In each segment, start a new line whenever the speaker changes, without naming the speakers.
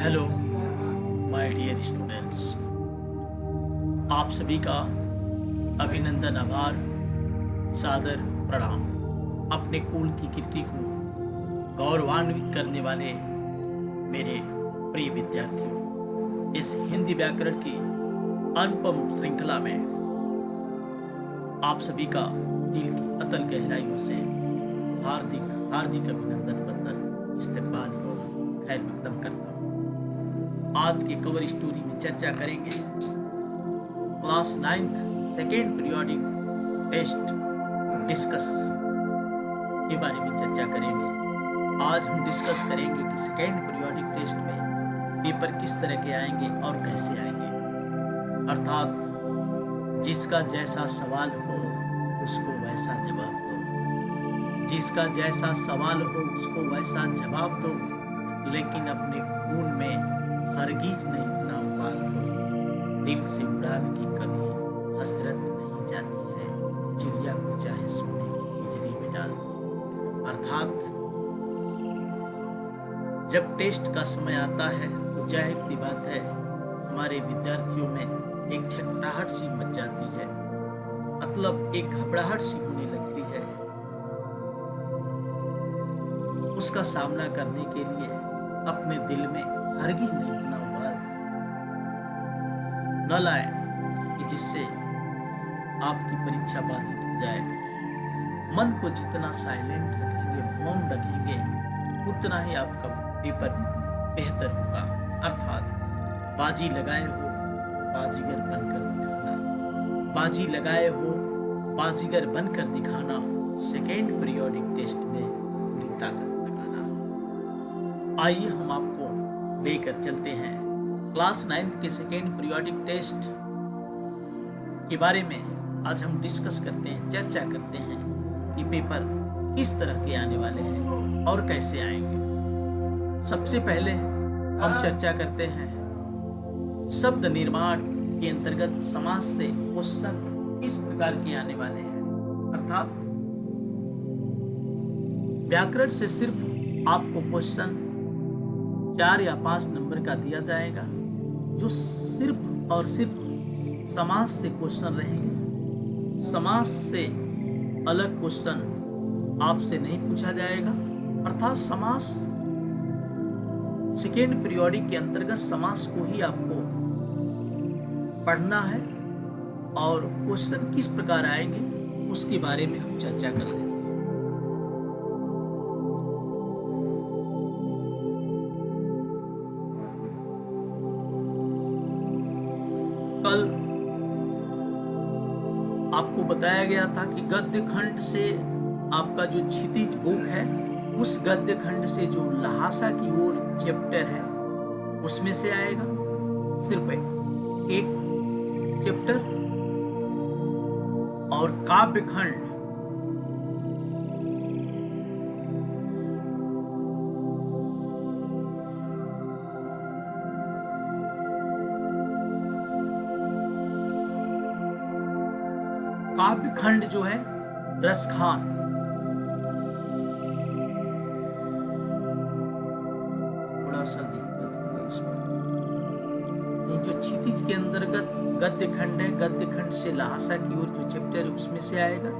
Hello my dear students, आप सभी का अभिनंदन, आभार, सादर प्रणाम। अपने कुल की कीर्ति को गौरवान्वित करने वाले मेरे प्रिय विद्यार्थियों, इस हिंदी व्याकरण की अनुपम श्रृंखला में आप सभी का दिल की अतल गहराइयों से हार्दिक हार्दिक अभिनंदन, वंदन, इस्तकबाल एवं खैर मकदम करता हूँ। आज के कवर स्टोरी में चर्चा करेंगे class 9th second periodic test discuss के बारे में चर्चा करेंगे। आज हम डिस्कस करेंगे कि सेकेंड पीरियोडिक टेस्ट में पेपर किस तरह के आएंगे और कैसे आएंगे, अर्थात जिसका जैसा सवाल हो उसको वैसा जवाब दो, जिसका जैसा सवाल हो उसको वैसा जवाब दो, लेकिन अपने खून में हरगिज नहीं इतना उबाल दो। दिल से उड़ान की कभी हसरत नहीं जाती है, चिड़िया को चाहे सोने की पिंजरे में डाल दो। अर्थात जब टेस्ट का समय आता है तो जाहिर सी बात है हमारे विद्यार्थियों में एक छटपटाहट सी मच जाती है, मतलब एक घबराहट सी होने लगती है। उसका सामना करने के लिए अपने दिल में हरगिज नहीं इतना उबाल न लाए कि जिससे आपकी परीक्षा बाधित हो जाए। मन को जितना साइलेंट रखेंगे, मौन रखेंगे, उतना ही आपका पेपर बेहतर होगा। अर्थात बाजी लगाए हो बाजीगर बनकर दिखाना, बाजी लगाए हो बाजीगर बनकर दिखाना, सेकेंड पीरियोडिक टेस्ट में पूरी ताकत लगाना। आइए हम आपको लेकर चलते हैं क्लास 9th के सेकेंड पीरियोडिक टेस्ट के बारे में। आज हम डिस्कस करते हैं, चर्चा करते हैं कि पेपर किस तरह के आने वाले हैं और कैसे आएंगे। सबसे पहले हम चर्चा करते हैं शब्द निर्माण के अंतर्गत समास से क्वेश्चन किस प्रकार के आने वाले हैं। अर्थात व्याकरण से सिर्फ आपको क्वेश्चन 4 या 5 नंबर का दिया जाएगा, जो सिर्फ और सिर्फ समास से क्वेश्चन रहेंगे। समास से अलग क्वेश्चन आपसे नहीं पूछा जाएगा। अर्थात समास सेकेंड पीरियोडिक के अंतर्गत समास को ही आपको पढ़ना है और क्वेश्चन किस प्रकार आएंगे उसके बारे में हम चर्चा कर लेते हैं। कल आपको बताया गया था कि गद्य खंड से आपका जो क्षितिज बुक है, उस गद्य खंड से जो लहासा की ओर चैप्टर है उसमें से आएगा सिर्फ एक चैप्टर, और काव्य खंड काव्य खंड जो है रसखान, थोड़ा सा दिक्कत होगा इसमें। ये जो क्षितिज के अंतर्गत गद्य खंड है, गद्य खंड से लहासा की ओर जो चैप्टर है उसमें से आएगा।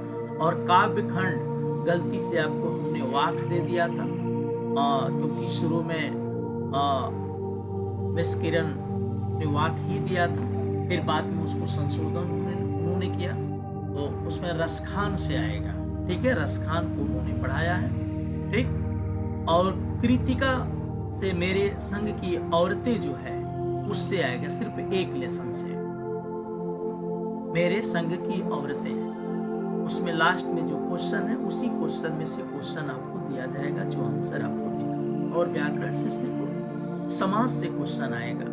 और काव्य खंड गलती से आपको हमने वाक दे दिया था, क्योंकि शुरू में मिस किरण ने वाक ही दिया था, फिर बाद में उसको संशोधन उन्होंने किया, तो उसमें रसखान से आएगा। ठीक है, रसखान को उन्होंने पढ़ाया है। ठीक, और कृतिका से मेरे संग की औरतें जो है उससे आएगा, सिर्फ एक लेसन से मेरे संग की औरतें। उसमें लास्ट में जो क्वेश्चन है उसी क्वेश्चन में से क्वेश्चन आपको दिया जाएगा, जो आंसर आपको देगा। और व्याकरण से सिर्फ समास से क्वेश्चन आएगा।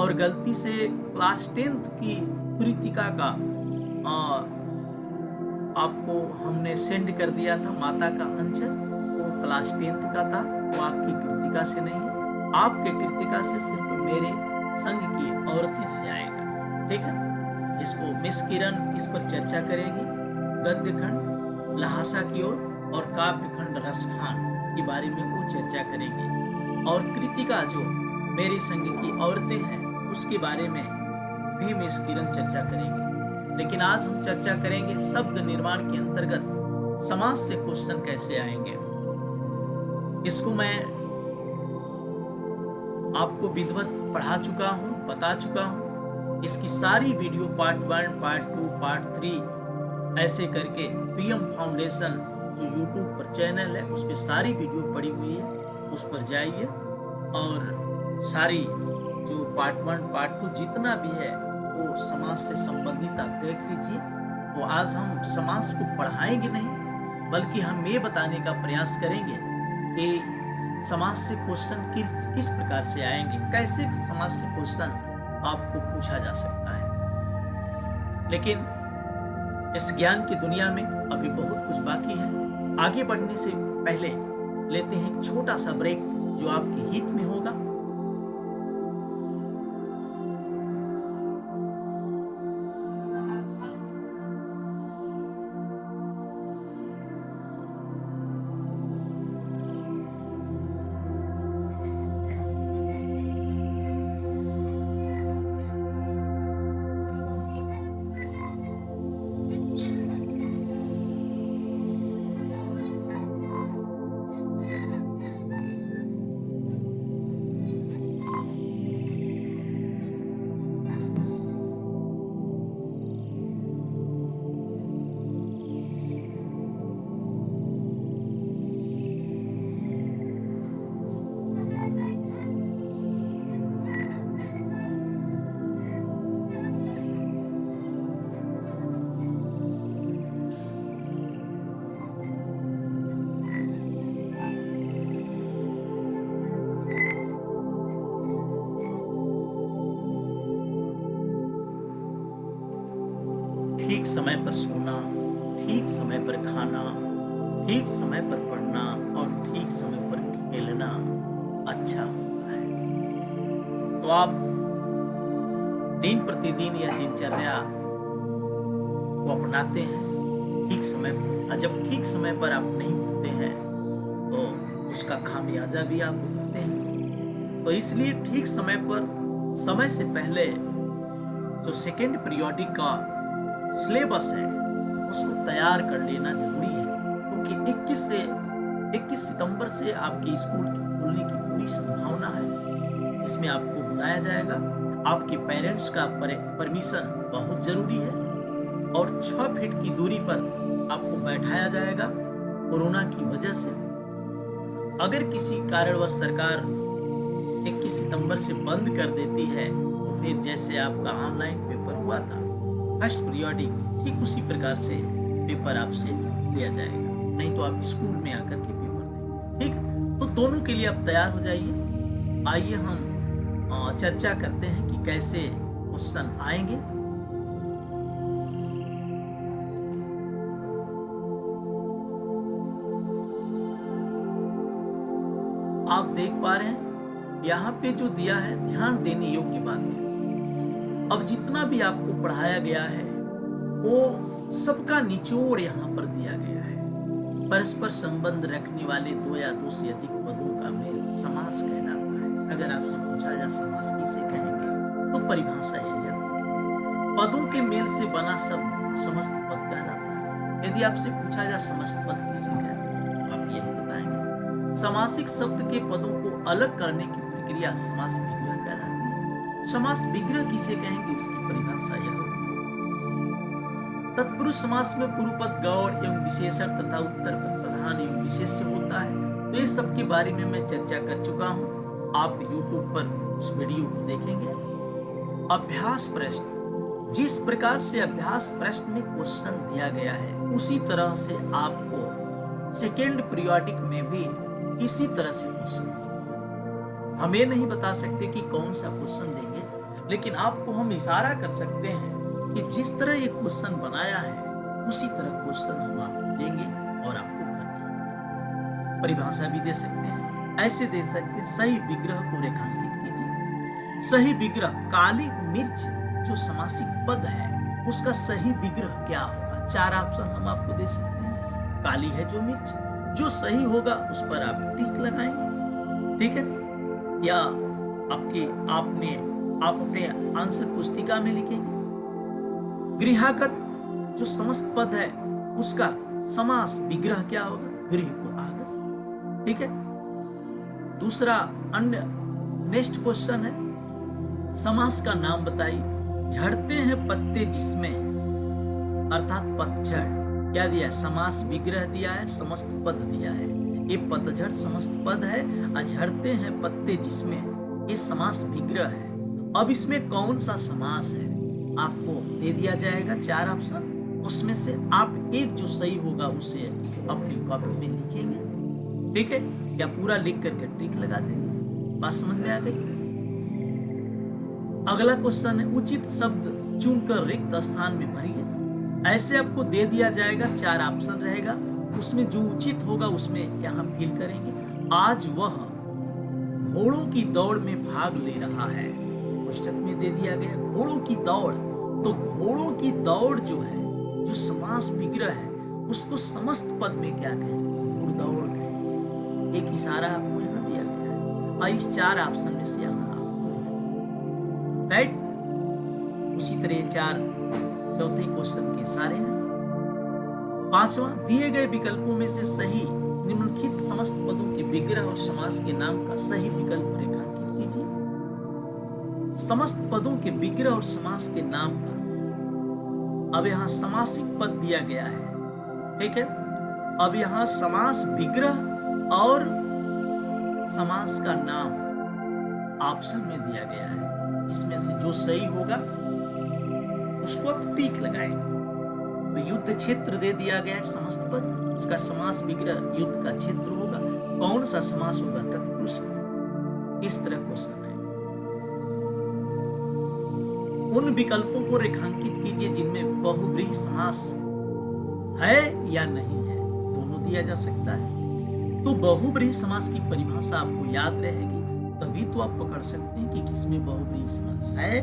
और गलती से क्लास 10th की कृतिका का आपको हमने सेंड कर दिया था, माता का अंचल, वो क्लास 10th का था, वो आपकी कृतिका से नहीं है। आपके कृतिका से सिर्फ मेरे संग की औरतें से आएगा। ठीक है, जिसको मिस किरण इस पर चर्चा करेगी। गद्य खंड लहासा की ओर और काव्य खंड रसखान के बारे में वो चर्चा करेंगे। और कृतिका जो मेरे संग की औरतें हैं, उसके बारे में भी मिस किरण चर्चा करेंगे। लेकिन आज हम चर्चा करेंगे शब्द निर्माण के अंतर्गत समास से क्वेश्चन कैसे आएंगे। इसको मैं आपको विधिवत पढ़ा चुका हूं, बता चुका हूं। इसकी सारी वीडियो पार्ट 1, पार्ट 2, पार्ट 3 ऐसे करके पीएम फाउंडेशन जो यूट्यूब पर चैनल है उस पर सारी वीडियो पड़ी हुई है, उस पर जाइए और सारी जो पार्ट 1, पार्ट 2 जितना भी है वो समास से संबंधित आप देख लीजिए। तो आज हम समास को पढ़ाएंगे नहीं, बल्कि हम ये बताने का प्रयास करेंगे कि समास से क्वेश्चन किस प्रकार से आएंगे, कैसे समास से क्वेश्चन आपको पूछा जा सकता है। लेकिन इस ज्ञान की दुनिया में अभी बहुत कुछ बाकी है। आगे बढ़ने से पहले लेते हैं एक छोटा सा ब्रेक जो आपके हित में होगा। ठीक समय पर सोना, ठीक समय पर खाना, ठीक समय पर पढ़ना और ठीक समय पर खेलना अच्छा होता है। तो आप दिन प्रतिदिन यह दिनचर्या को अपनाते हैं ठीक समय पर, और जब ठीक समय पर आप नहीं उठते हैं तो उसका खामियाजा भी आप भुगतते हैं। तो इसलिए ठीक समय पर, समय से पहले जो सेकेंड पीरियोडिक का सिलेबस है उसको तैयार कर लेना जरूरी है, क्योंकि 21 सितंबर से आपके स्कूल की खुलने की पूरी संभावना है, जिसमें आपको बुलाया जाएगा। आपके पेरेंट्स का परमिशन बहुत जरूरी है और 6 फीट की दूरी पर आपको बैठाया जाएगा। कोरोना की वजह से अगर किसी कारणवश सरकार 21 सितंबर से बंद कर देती है तो फिर जैसे आपका ऑनलाइन पेपर हुआ था फर्स्ट पीरियोडिक, ठीक उसी प्रकार से पेपर आपसे लिया जाएगा, नहीं तो आप स्कूल में आकर के पेपर देंगे। ठीक, तो दोनों के लिए आप तैयार हो जाइए। आइए हम चर्चा करते हैं कि कैसे क्वेश्चन आएंगे। आप देख पा रहे हैं यहाँ पे जो दिया है, ध्यान देने योग्य बात है। अब जितना भी आपको पढ़ाया गया है वो सबका निचोड़ यहाँ पर दिया गया है। परस्पर संबंध रखने वाले 2 या 2 से अधिक पदों का मेल समास कहलाता है। अगर आपसे पूछा जाए समास किसे कहेंगे तो परिभाषा यही है, पदों के मेल से बना शब्द समस्त पद कहलाता है। यदि आपसे पूछा जाए समस्त पद किसे कहते हैं तो आप यही बताएंगे। समासिक शब्द के पदों को अलग करने की प्रक्रिया समास विग्रह कहलाती है। समास विग्रह किसे कहेंगे उसकी परिभाषा यह होगी। तत्पुरुष समास में पूर्व पद गौड़ एवं विशेषण तथा उत्तर पद प्रधान एवं विशेष्य होता है। तो इस सब के बारे में मैं चर्चा कर चुका हूं, आप YouTube पर उस वीडियो को देखेंगे। अभ्यास प्रश्न, जिस प्रकार से अभ्यास प्रश्न में क्वेश्चन दिया गया है उसी तरह से आपको सेकेंड पीरियोडिक में भी इसी तरह से क्वेश्चन देंगे। हम ये नहीं बता सकते कि कौन सा क्वेश्चन देंगे, लेकिन आपको हम इशारा कर सकते हैं कि जिस तरह ये क्वेश्चन बनाया है उसी तरह क्वेश्चन हम आपको देंगे और आपको करना है। परिभाषा भी दे सकते हैं, ऐसे दे सकते हैं, सही विग्रह को रेखांकित कीजिए। सही विग्रह, काली मिर्च जो समासिक पद है उसका सही विग्रह क्या होगा? 4 ऑप्शन हम आपको दे सकते हैं। काली है जो मिर्च, जो सही होगा उस पर आप टिक लगाएंगे, ठीक है। या आप अपने आंसर पुस्तिका में लिखेंगे। गृहागत जो समस्त पद है उसका समास विग्रह क्या होगा? गृह को आगत। ठीक है। दूसरा अन्य नेक्स्ट क्वेश्चन है, समास का नाम बताइए। झड़ते हैं पत्ते जिसमें, अर्थात पतझड़ क्या दिया है? समास विग्रह दिया है, समस्त पद दिया है। ये पतझड़ समस्त पद है और झड़ते हैं पत्ते जिसमें ये समास विग्रह है। अब इसमें कौन सा समास है आपको दे दिया जाएगा 4 ऑप्शन, उसमें से आप एक जो सही होगा उसे अपनी कॉपी में लिखेंगे। ठीक है, या पूरा लिख करके टिक लगा देंगे। बात समझ में आ गई? अगला क्वेश्चन है, उचित शब्द चुनकर रिक्त स्थान में भरिए। ऐसे आपको दे दिया जाएगा, 4 ऑप्शन रहेगा, उसमें जो उचित होगा उसमें यहां फिल करेंगे। आज वह घोड़ों की दौड़ में भाग ले रहा है। पुस्तक में दे दिया गया घोड़ों की दौड़, तो घोड़ों की दौड़ जो है, जो समास विग्रह है, उसको समस्त पद में क्या कहें? दौड़ कहें। एक इशारा आपको यहाँ दिया गया है और इस 4 ऑप्शन में से यहाँ आपको लिखना, राइट। उसी तरह 4 चौथे क्वेश्चन के सारे हैं। 5वां, दिए गए विकल्पों में से सही निम्नलिखित समस्त पदों के विग्रह और समास के नाम का सही विकल्प रेखांकित कीजिए। समस्त पदों के विग्रह और समास के नाम का, अब यहाँ समासिक पद दिया गया है। ठीक है, अब यहाँ समास विग्रह और समास का नाम ऑप्शन में दिया गया है, जिसमें से जो सही होगा उसको आप टिक लगाएंगे। तो युद्ध क्षेत्र दे दिया गया है समस्त पद, इसका समास विग्रह युद्ध का क्षेत्र होगा। कौन सा समास होगा? तत्पुरुष का। इस तरह क्वेश्चन है। उन विकल्पों को रेखांकित कीजिए जिनमें बहुब्रीहि समास है या नहीं है। दोनों दिया जा सकता है। तो बहुब्रीहि समास की परिभाषा आपको याद रहेगी, तभी तो आप पकड़ सकते हैं कि किसमें बहुब्रीहि समास है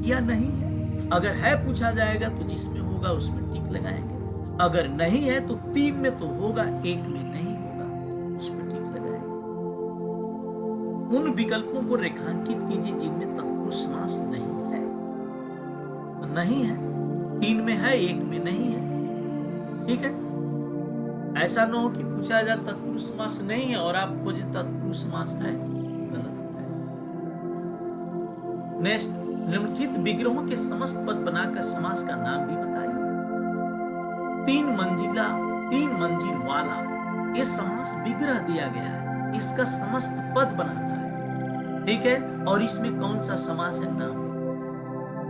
या नहीं है। अगर है पूछा जाएगा तो जिसमें होगा उसमें टिक लगाएंगे, अगर नहीं है तो 3 में तो होगा, 1 में नहीं होगा, उस पर टिक लगाएंगे। उन विकल्पों को रेखांकित कीजिए जिनमें तत्पुरुष समास नहीं है। तो नहीं है, 3 में है, 1 में नहीं है। ठीक है, ऐसा न हो कि पूछा जाए तत्पुरुष समास नहीं है और आप खोजें तत्पुरुष समास है, गलत है। नेक्स्ट, निम्नलिखित विग्रहों के समस्त पद बनाकर समास का नाम भी बताइए। 3 मंजिल वाला ये समास विग्रह दिया गया है, इसका समस्त पद बनाना है। ठीक है, और इसमें कौन सा समास है? नाम।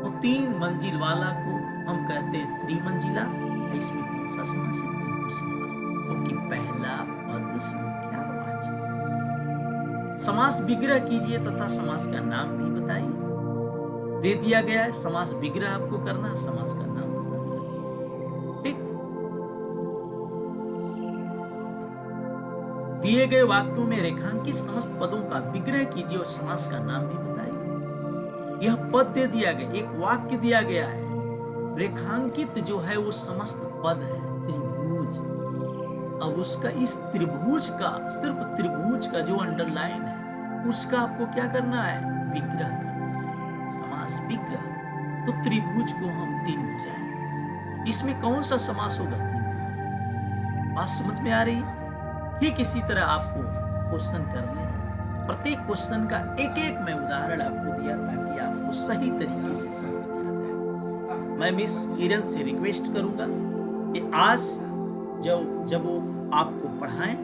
तो 3 मंजिल वाला को हम कहते हैं त्रिमंजिला। इसमें कौन सा समास है? समास, क्योंकि पहला पद संख्यावाची। समास विग्रह कीजिए तथा समास का नाम भी बताइए। दे दिया गया है समास विग्रह आपको करना है, समास का नाम बताना। ठीक, दिए गए वाक्यों में रेखांकित समस्त पदों का विग्रह कीजिए और समास का नाम भी बताइए। यह पद दे दिया गया, एक वाक्य दिया गया है, रेखांकित जो है वो समस्त पद है, त्रिभुज। अब उसका इस त्रिभुज का, सिर्फ त्रिभुज का जो अंडरलाइन है उसका आपको क्या करना है? विग्रह करना, समास विग्रह। तो त्रिभुज को हम 3 भुजाएं, इसमें कौन सा समास होगा? 3। बात समझ में आ रही है? ठीक इसी तरह आपको क्वेश्चन करने हैं। प्रत्येक क्वेश्चन का एक मैं उदाहरण आपको दिया ताकि आपको सही तरीके से समझ में आ जाए। मैं मिस किरण से रिक्वेस्ट करूंगा कि आज जब वो आपको पढ़ाएं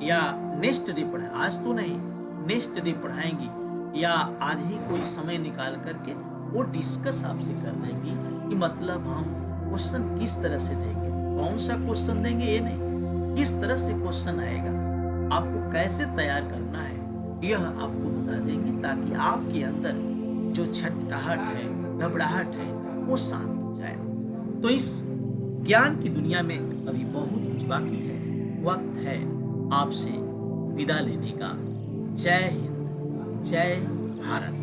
या नेक्स्ट डे पढ़ाएं, आज तो नहीं, नेक्स्ट डे पढ़ाएंगी या आज ही कोई समय निकाल करके वो डिस्कस आपसे कर देंगी कि मतलब हम क्वेश्चन किस तरह से देंगे, कौन सा क्वेश्चन देंगे, ये नहीं, किस तरह से क्वेश्चन आएगा, आपको कैसे तैयार करना है, यह आपको बता देंगी ताकि आपके अंदर जो छटपटाहट है, घबराहट है, वो शांत हो जाए। तो इस ज्ञान की दुनिया में अभी बहुत कुछ बाकी है, वक्त है आपसे विदा लेने का। जय हिंद, जय भारत।